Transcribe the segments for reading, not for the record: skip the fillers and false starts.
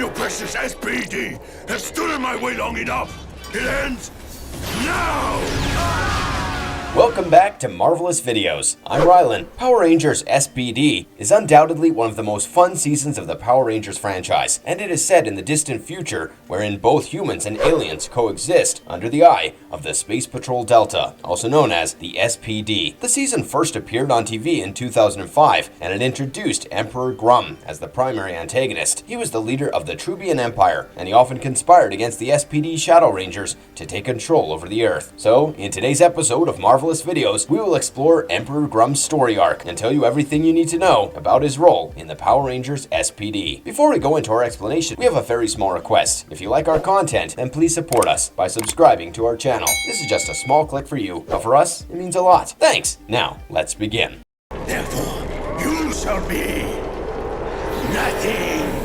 your precious SPD has stood in my way long enough. It ends now! Welcome back to Marvelous Videos. I'm Rylan. Power Rangers SPD is undoubtedly one of the most fun seasons of the Power Rangers franchise, and it is set in the distant future wherein both humans and aliens coexist under the eye of the Space Patrol Delta, also known as the SPD. The season first appeared on TV in 2005, and it introduced Emperor Gruumm as the primary antagonist. He was the leader of the Trubian Empire, and he often conspired against the SPD Shadow Rangers to take control over the Earth. So, in today's episode of Marvelous Videos, we will explore Emperor Gruumm's story arc and tell you everything you need to know about his role in the Power Rangers SPD. Before we go into our explanation, we have a very small request. If you like our content, then please support us by subscribing to our channel. This is just a small click for you, but for us, it means a lot. Thanks! Now, let's begin. Therefore, you shall be nothing.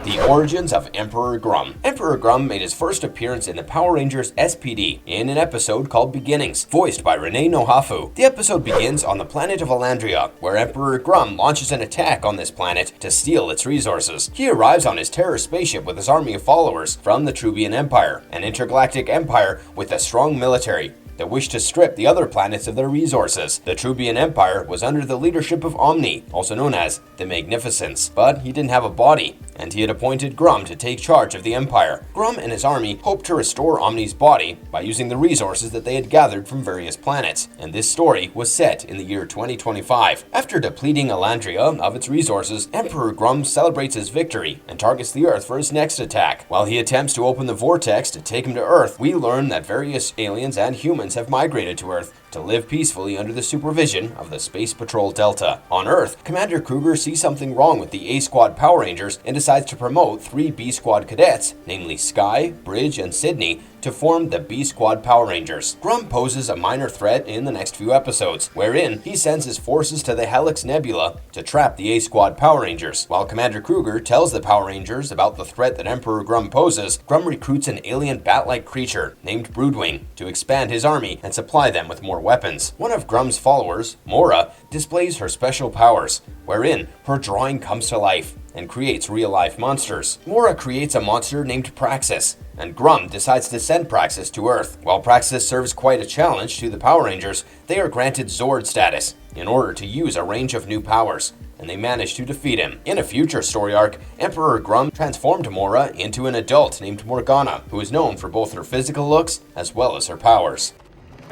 The origins of Emperor Gruumm. Emperor Gruumm made his first appearance in the Power Rangers SPD in an episode called Beginnings, voiced by Renee Nohafu. The episode begins on the planet of Alandria, where Emperor Gruumm launches an attack on this planet to steal its resources. He arrives on his terror spaceship with his army of followers from the Trubian Empire, an intergalactic empire with a strong military that wished to strip the other planets of their resources. The Trubian Empire was under the leadership of Omni, also known as the Magnificence, but he didn't have a body, and he had appointed Gruumm to take charge of the Empire. Gruumm and his army hoped to restore Omni's body by using the resources that they had gathered from various planets, and this story was set in the year 2025. After depleting Alandria of its resources, Emperor Gruumm celebrates his victory and targets the Earth for his next attack. While he attempts to open the vortex to take him to Earth, we learn that various aliens and humans have migrated to Earth to live peacefully under the supervision of the Space Patrol Delta. On Earth, Commander Kruger sees something wrong with the A Squad Power Rangers and decides to promote 3 B Squad cadets, namely Sky, Bridge, and Sydney, to form the B Squad Power Rangers. Gruumm poses a minor threat in the next few episodes, wherein he sends his forces to the Helix Nebula to trap the A Squad Power Rangers. While Commander Kruger tells the Power Rangers about the threat that Emperor Gruumm poses, Gruumm recruits an alien bat-like creature named Broodwing to expand his army and supply them with more weapons. One of Gruumm's followers, Mora, displays her special powers, wherein her drawing comes to life and creates real-life monsters. Mora creates a monster named Praxis, and Gruumm decides to send Praxis to Earth. While Praxis serves quite a challenge to the Power Rangers, they are granted Zord status in order to use a range of new powers, and they manage to defeat him. In a future story arc, Emperor Gruumm transformed Mora into an adult named Morgana, who is known for both her physical looks as well as her powers.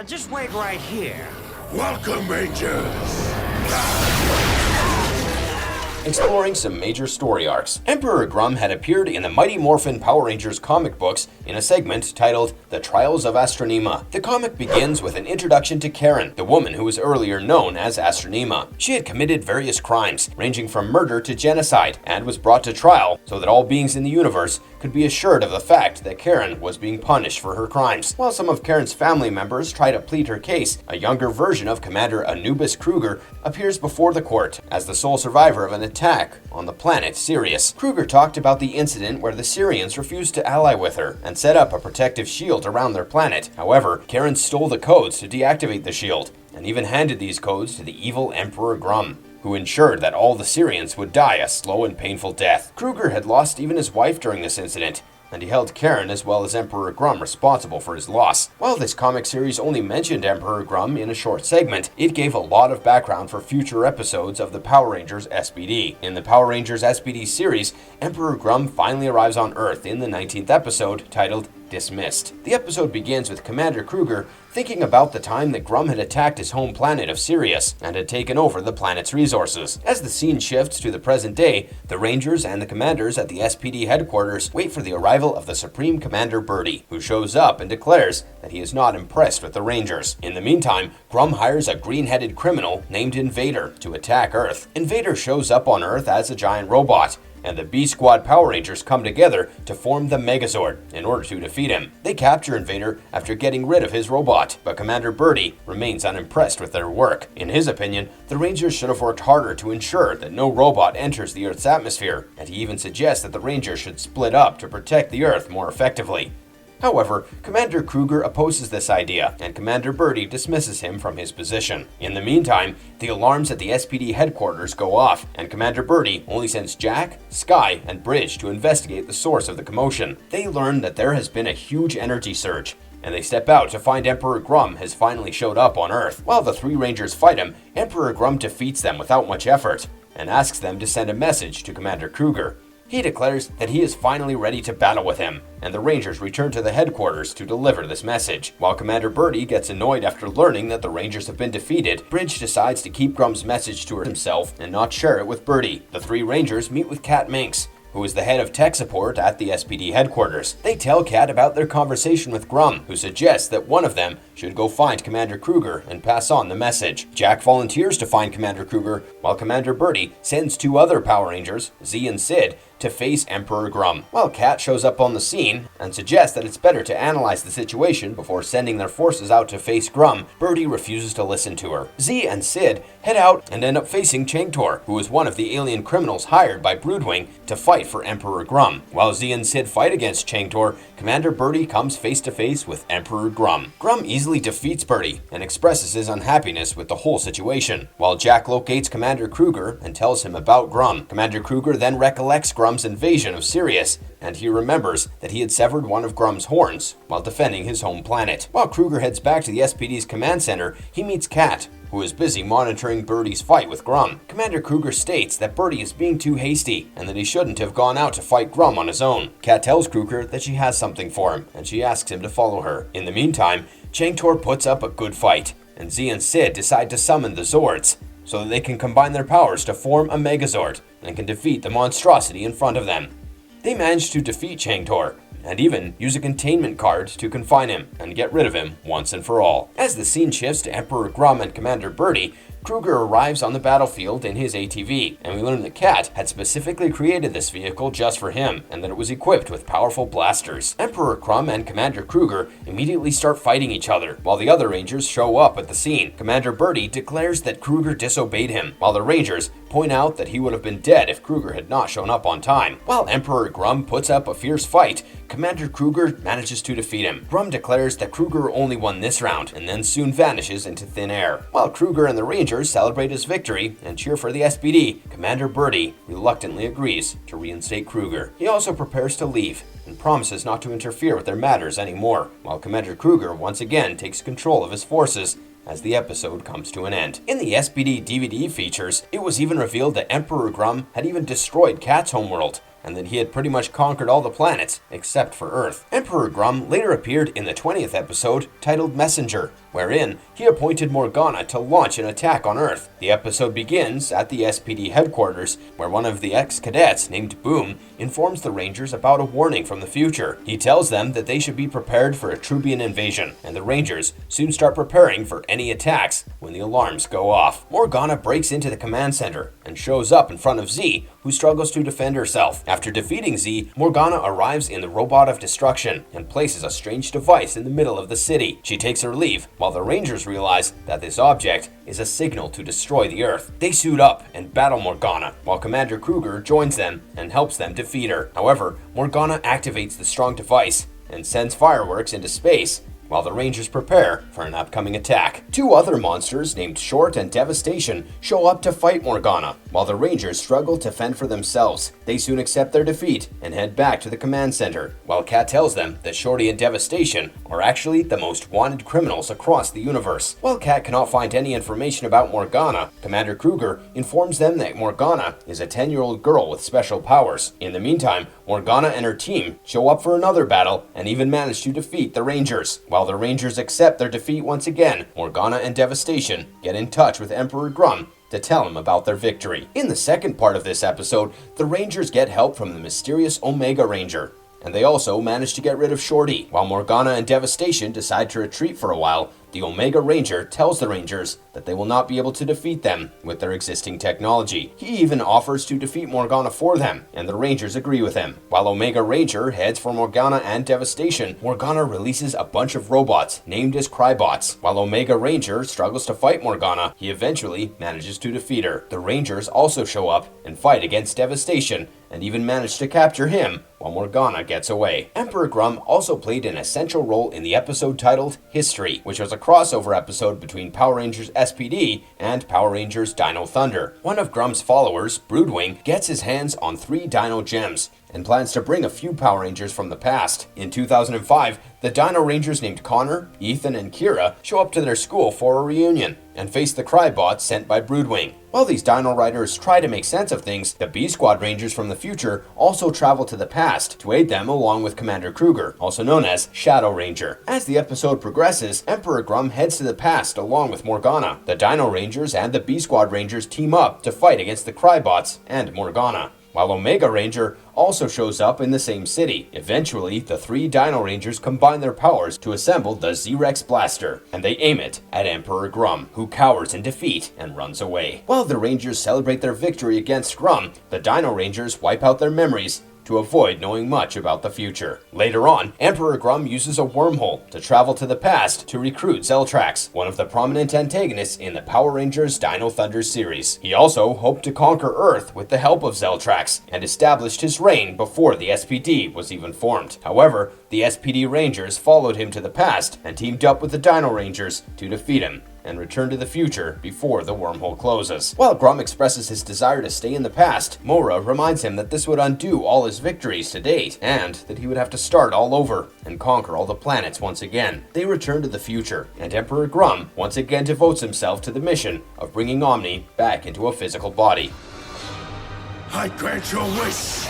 Just wait right here. Welcome, Rangers. Exploring some major story arcs. Emperor Gruumm had appeared in the Mighty Morphin Power Rangers comic books in a segment titled The Trials of Astronema. The comic begins with an introduction to Karen, the woman who was earlier known as Astronema. She had committed various crimes, ranging from murder to genocide, and was brought to trial so that all beings in the universe could be assured of the fact that Karen was being punished for her crimes. While some of Karen's family members try to plead her case, a younger version of Commander Anubis Kruger appears before the court as the sole survivor of an attack on the planet Sirius. Kruger talked about the incident where the Sirians refused to ally with her and set up a protective shield around their planet. However, Karen stole the codes to deactivate the shield and even handed these codes to the evil Emperor Gruumm, who ensured that all the Sirians would die a slow and painful death. Kruger had lost even his wife during this incident, and he held Karen as well as Emperor Gruumm responsible for his loss. While this comic series only mentioned Emperor Gruumm in a short segment, it gave a lot of background for future episodes of the Power Rangers SPD. In the Power Rangers SPD series, Emperor Gruumm finally arrives on Earth in the 19th episode, titled Dismissed. The episode begins with Commander Kruger thinking about the time that Gruumm had attacked his home planet of Sirius and had taken over the planet's resources. As the scene shifts to the present day, the Rangers and the commanders at the SPD headquarters wait for the arrival of the Supreme Commander Birdie, who shows up and declares that he is not impressed with the Rangers. In the meantime, Gruumm hires a green-headed criminal named Invader to attack Earth. Invader shows up on Earth as a giant robot, and the B Squad Power Rangers come together to form the Megazord in order to defeat him. They capture Invader after getting rid of his robot, but Commander Birdie remains unimpressed with their work. In his opinion, the Rangers should have worked harder to ensure that no robot enters the Earth's atmosphere, and he even suggests that the Rangers should split up to protect the Earth more effectively. However, Commander Gruumm opposes this idea, and Commander Birdie dismisses him from his position. In the meantime, the alarms at the SPD headquarters go off, and Commander Birdie only sends Jack, Sky, and Bridge to investigate the source of the commotion. They learn that there has been a huge energy surge, and they step out to find Emperor Gruumm has finally showed up on Earth. While the three Rangers fight him, Emperor Gruumm defeats them without much effort, and asks them to send a message to Commander Gruumm. He declares that he is finally ready to battle with him, and the Rangers return to the headquarters to deliver this message. While Commander Birdie gets annoyed after learning that the Rangers have been defeated, Bridge decides to keep Gruumm's message to himself and not share it with Birdie. The three Rangers meet with Cat Minx, who is the head of tech support at the SPD headquarters. They tell Cat about their conversation with Gruumm, who suggests that one of them should go find Commander Gruumm and pass on the message. Jack volunteers to find Commander Gruumm, while Commander Birdie sends two other Power Rangers, Z and Sid, to face Emperor Gruumm. While Cat shows up on the scene and suggests that it's better to analyze the situation before sending their forces out to face Gruumm, Birdie refuses to listen to her. Z and Sid head out and end up facing Changtor, who is one of the alien criminals hired by Broodwing to fight for Emperor Gruumm. While Z and Sid fight against Changtor, Commander Birdie comes face to face with Emperor Gruumm. Gruumm easily defeats Birdie and expresses his unhappiness with the whole situation. While Jack locates Commander Gruumm and tells him about Gruumm, Commander Gruumm then recollects Gruumm's invasion of Sirius, and he remembers that he had severed one of Gruumm's horns while defending his home planet. While Gruumm heads back to the SPD's command center, he meets Cat, who is busy monitoring Birdie's fight with Gruumm. Commander Gruumm states that Birdie is being too hasty and that he shouldn't have gone out to fight Gruumm on his own. Cat tells Gruumm that she has something for him, and she asks him to follow her. In the meantime, Changtor puts up a good fight, and Z and Sid decide to summon the Zords so that they can combine their powers to form a Megazord and can defeat the monstrosity in front of them. They manage to defeat Changtor, and even use a containment card to confine him and get rid of him once and for all. As the scene shifts to Emperor Gruumm and Commander Birdie, Gruumm arrives on the battlefield in his ATV, and we learn that Cat had specifically created this vehicle just for him, and that it was equipped with powerful blasters. Emperor Gruumm and Commander Gruumm immediately start fighting each other, while the other Rangers show up at the scene. Commander Birdie declares that Gruumm disobeyed him, while the Rangers point out that he would have been dead if Gruumm had not shown up on time. While Emperor Gruumm puts up a fierce fight, Commander Gruumm manages to defeat him. Gruumm declares that Gruumm only won this round, and then soon vanishes into thin air. While Gruumm and the Rangers celebrate his victory and cheer for the SPD, Commander Birdie reluctantly agrees to reinstate Gruumm. He also prepares to leave and promises not to interfere with their matters anymore, while Commander Gruumm once again takes control of his forces as the episode comes to an end. In the SPD DVD features, it was even revealed that Emperor Gruumm had even destroyed Cat's homeworld, and that he had pretty much conquered all the planets except for Earth. Emperor Gruumm later appeared in the 20th episode titled Messenger, wherein he appointed Morgana to launch an attack on Earth. The episode begins at the SPD headquarters, where one of the ex-cadets named Boom informs the Rangers about a warning from the future. He tells them that they should be prepared for a Trubian invasion, and the Rangers soon start preparing for any attacks when the alarms go off. Morgana breaks into the command center and shows up in front of Z, who struggles to defend herself. After defeating Z, Morgana arrives in the Robot of Destruction and places a strange device in the middle of the city. She takes her leave, while the Rangers realize that this object is a signal to destroy the Earth. They suit up and battle Morgana, while Commander Gruumm joins them and helps them defeat her. However, Morgana activates the strong device and sends fireworks into space, while the Rangers prepare for an upcoming attack. Two other monsters named Short and Devastation show up to fight Morgana, while the Rangers struggle to fend for themselves. They soon accept their defeat and head back to the command center, while Cat tells them that Shorty and Devastation are actually the most wanted criminals across the universe. While Cat cannot find any information about Morgana, Commander Gruumm informs them that Morgana is a 10-year-old girl with special powers. In the meantime, Morgana and her team show up for another battle and even manage to defeat the Rangers. While the Rangers accept their defeat once again, Morgana and Devastation get in touch with Emperor Gruumm to tell him about their victory. In the second part of this episode, the Rangers get help from the mysterious Omega Ranger, and they also manage to get rid of Shorty. While Morgana and Devastation decide to retreat for a while, the Omega Ranger tells the Rangers that they will not be able to defeat them with their existing technology. He even offers to defeat Morgana for them, and the Rangers agree with him. While Omega Ranger heads for Morgana and Devastation, Morgana releases a bunch of robots named as Crybots. While Omega Ranger struggles to fight Morgana, he eventually manages to defeat her. The Rangers also show up and fight against Devastation, and even managed to capture him while Morgana gets away. Emperor Gruumm also played an essential role in the episode titled History, which was a crossover episode between Power Rangers SPD and Power Rangers Dino Thunder. One of Gruumm's followers, Broodwing, gets his hands on 3 Dino Gems and plans to bring a few Power Rangers from the past. In 2005, the Dino Rangers named Connor, Ethan, and Kira show up to their school for a reunion and face the Crybots sent by Broodwing. While these Dino Riders try to make sense of things, the B-Squad Rangers from the future also travel to the past to aid them along with Commander Kruger, also known as Shadow Ranger. As the episode progresses, Emperor Gruumm heads to the past along with Morgana. The Dino Rangers and the B-Squad Rangers team up to fight against the Crybots and Morgana, while Omega Ranger also shows up in the same city. Eventually, the 3 Dino Rangers combine their powers to assemble the Z-Rex Blaster, and they aim it at Emperor Gruumm, who cowers in defeat and runs away. While the Rangers celebrate their victory against Gruumm, the Dino Rangers wipe out their memories to avoid knowing much about the future. Later on, Emperor Gruumm uses a wormhole to travel to the past to recruit Zeltrax, one of the prominent antagonists in the Power Rangers Dino Thunder series. He also hoped to conquer Earth with the help of Zeltrax and established his reign before the SPD was even formed. However, the SPD Rangers followed him to the past and teamed up with the Dino Rangers to defeat him and return to the future before the wormhole closes. While Gruumm expresses his desire to stay in the past, Mora reminds him that this would undo all his victories to date, and that he would have to start all over and conquer all the planets once again. They return to the future, and Emperor Gruumm once again devotes himself to the mission of bringing Omni back into a physical body. I grant your wish.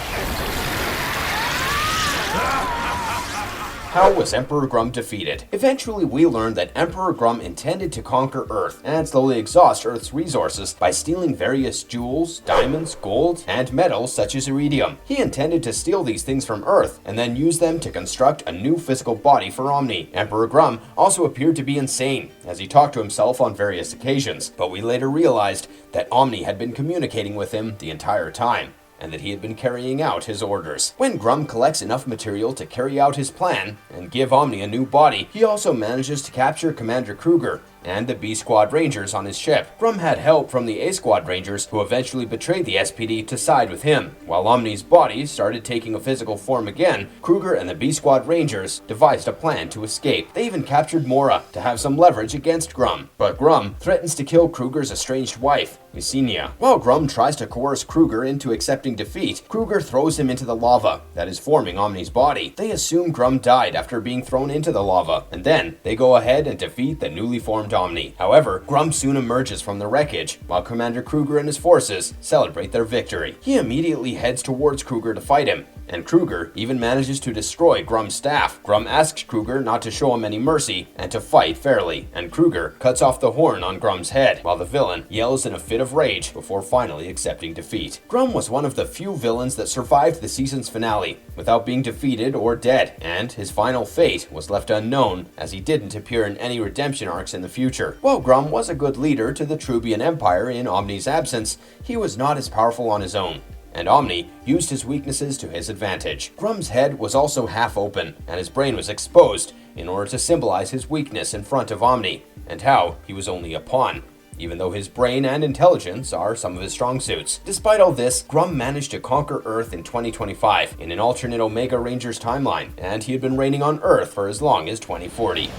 How was Emperor Gruumm defeated? Eventually, we learned that Emperor Gruumm intended to conquer Earth and slowly exhaust Earth's resources by stealing various jewels, diamonds, gold, and metals such as iridium. He intended to steal these things from Earth and then use them to construct a new physical body for Omni. Emperor Gruumm also appeared to be insane, as he talked to himself on various occasions, but we later realized that Omni had been communicating with him the entire time, and that he had been carrying out his orders. When Gruumm collects enough material to carry out his plan and give Omni a new body, he also manages to capture Commander Kruger and the B-Squad Rangers on his ship. Gruumm had help from the A-Squad Rangers, who eventually betrayed the SPD to side with him. While Omni's body started taking a physical form again, Kruger and the B-Squad Rangers devised a plan to escape. They even captured Mora to have some leverage against Gruumm, but Gruumm threatens to kill Kruger's estranged wife, Yesenia. While Gruumm tries to coerce Kruger into accepting defeat, Kruger throws him into the lava that is forming Omni's body. They assume Gruumm died after being thrown into the lava, and then they go ahead and defeat the newly formed Omni. However, Gruumm soon emerges from the wreckage, while Commander Kruger and his forces celebrate their victory. He immediately heads towards Kruger to fight him, and Kruger even manages to destroy Gruumm's staff. Gruumm asks Kruger not to show him any mercy and to fight fairly, and Kruger cuts off the horn on Gruumm's head, while the villain yells in a fit of rage before finally accepting defeat. Gruumm was one of the few villains that survived the season's finale without being defeated or dead, and his final fate was left unknown as he didn't appear in any redemption arcs in the future. While Gruumm was a good leader to the Trubian Empire in Omni's absence, he was not as powerful on his own, and Omni used his weaknesses to his advantage. Gruumm's head was also half open, and his brain was exposed in order to symbolize his weakness in front of Omni, and how he was only a pawn, even though his brain and intelligence are some of his strong suits. Despite all this, Gruumm managed to conquer Earth in 2025 in an alternate Omega Rangers timeline, and he had been reigning on Earth for as long as 2040.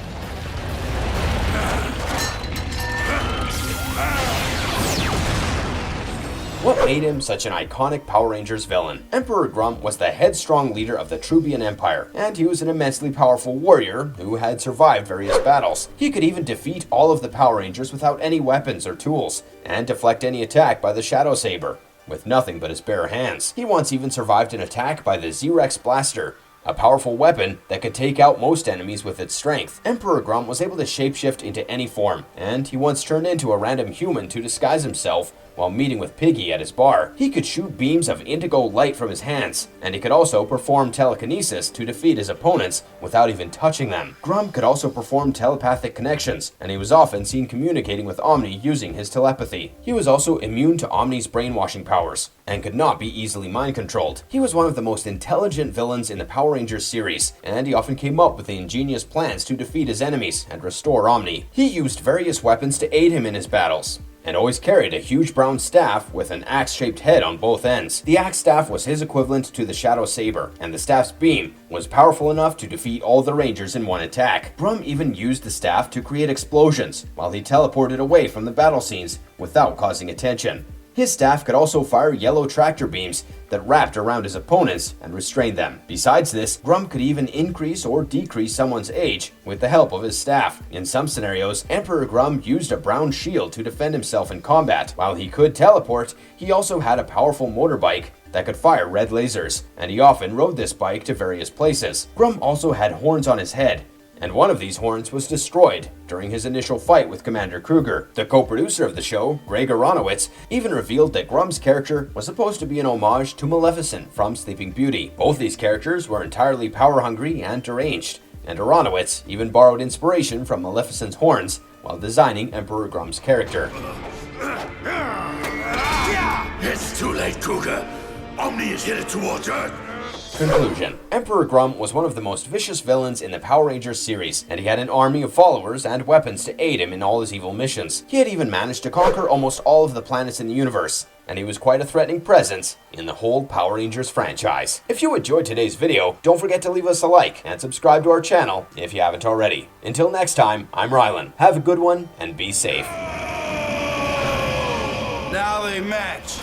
What made him such an iconic Power Rangers villain? Emperor Gruumm was the headstrong leader of the Trubian Empire, and he was an immensely powerful warrior who had survived various battles. He could even defeat all of the Power Rangers without any weapons or tools, and deflect any attack by the Shadow Saber with nothing but his bare hands. He once even survived an attack by the Z-Rex Blaster, a powerful weapon that could take out most enemies with its strength. Emperor Gruumm was able to shapeshift into any form, and he once turned into a random human to disguise himself while meeting with Piggy at his bar. He could shoot beams of indigo light from his hands, and he could also perform telekinesis to defeat his opponents without even touching them. Gruumm could also perform telepathic connections, and he was often seen communicating with Omni using his telepathy. He was also immune to Omni's brainwashing powers, and could not be easily mind-controlled. He was one of the most intelligent villains in the Power Rangers series, and he often came up with the ingenious plans to defeat his enemies and restore Omni. He used various weapons to aid him in his battles, and always carried a huge brown staff with an axe-shaped head on both ends. The axe staff was his equivalent to the Shadow Saber, and the staff's beam was powerful enough to defeat all the Rangers in one attack. Gruumm even used the staff to create explosions, while he teleported away from the battle scenes without causing attention. His staff could also fire yellow tractor beams that wrapped around his opponents and restrained them. Besides this, Gruumm could even increase or decrease someone's age with the help of his staff. In some scenarios, Emperor Gruumm used a brown shield to defend himself in combat. While he could teleport, he also had a powerful motorbike that could fire red lasers, and he often rode this bike to various places. Gruumm also had horns on his head, and one of these horns was destroyed during his initial fight with Commander Kruger. The co-producer of the show, Greg Aronowitz, even revealed that Gruumm's character was supposed to be an homage to Maleficent from Sleeping Beauty. Both these characters were entirely power-hungry and deranged, and Aronowitz even borrowed inspiration from Maleficent's horns while designing Emperor Gruumm's character. It's too late, Kruger. Omni is headed towards Earth. Conclusion. Emperor Gruumm was one of the most vicious villains in the Power Rangers series, and he had an army of followers and weapons to aid him in all his evil missions. He had even managed to conquer almost all of the planets in the universe, and he was quite a threatening presence in the whole Power Rangers franchise. If you enjoyed today's video, don't forget to leave us a like and subscribe to our channel if you haven't already. Until next time, I'm Rylan. Have a good one and be safe. Now they match.